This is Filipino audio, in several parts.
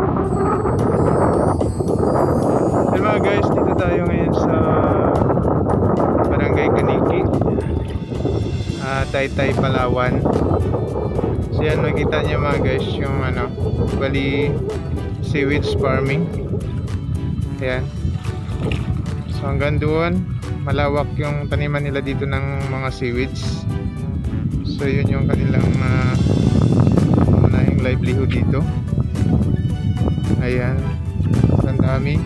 Hey mga guys, dito tayo ngayon sa Barangay Kaniki, Taytay, Palawan. So yan, makita niyo mga guys yung bali seaweed farming. Ayan. So hanggang doon, malawak yung taniman nila dito ng mga seaweeds. So yun yung kanilang unahing livelihood dito. Ayan, ang dami.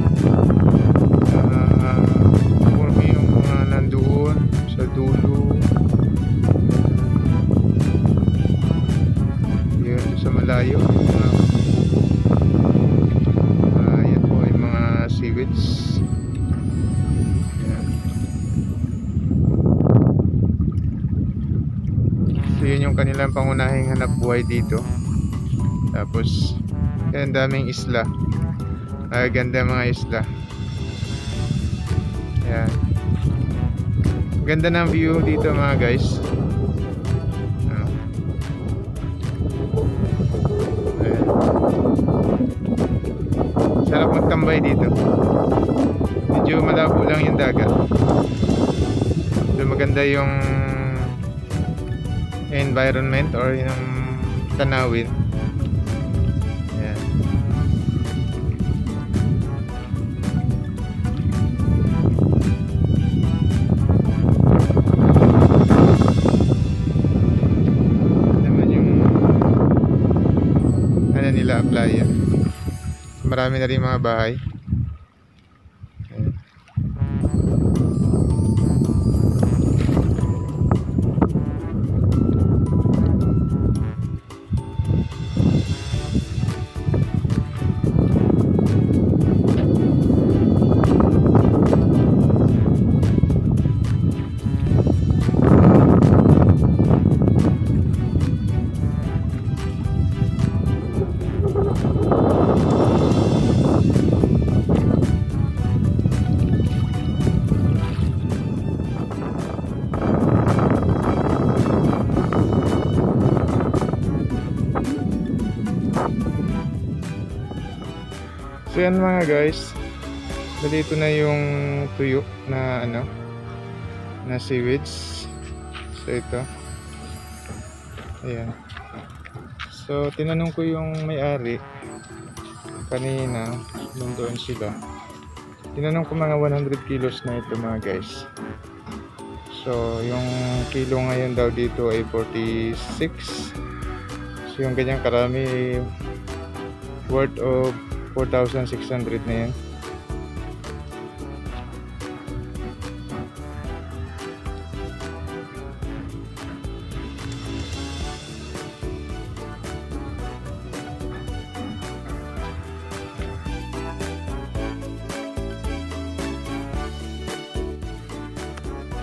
Marami yung mga nandoon sa dulo. Yun, sa malayo. Yan po yung mga seaweeds. Ayan. So yun yung kanilang pangunahing hanap buhay dito. Tapos yan, daming isla. Ganda mga isla. Ayan. Ganda ng view dito mga guys. Ayan. Sarap magtambay dito. Medyo malabo lang yung dagat. So maganda yung environment or yung tanawin. Nila playa. Marami na rin mga bahay. So yan mga guys, dito na yung tuyo na na seaweeds. So ito, ayan. So tinanong ko yung may-ari kanina, doon sila. Tinanong ko mga 100 kilos na ito mga guys. So yung kilo ngayon daw dito ay 46. So yung ganyang karami worth of 4,600 na yan.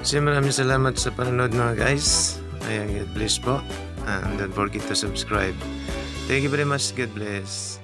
So maraming salamat sa panonood mga guys. Ayan, God bless po. And don't forget to subscribe. Thank you very much. God bless.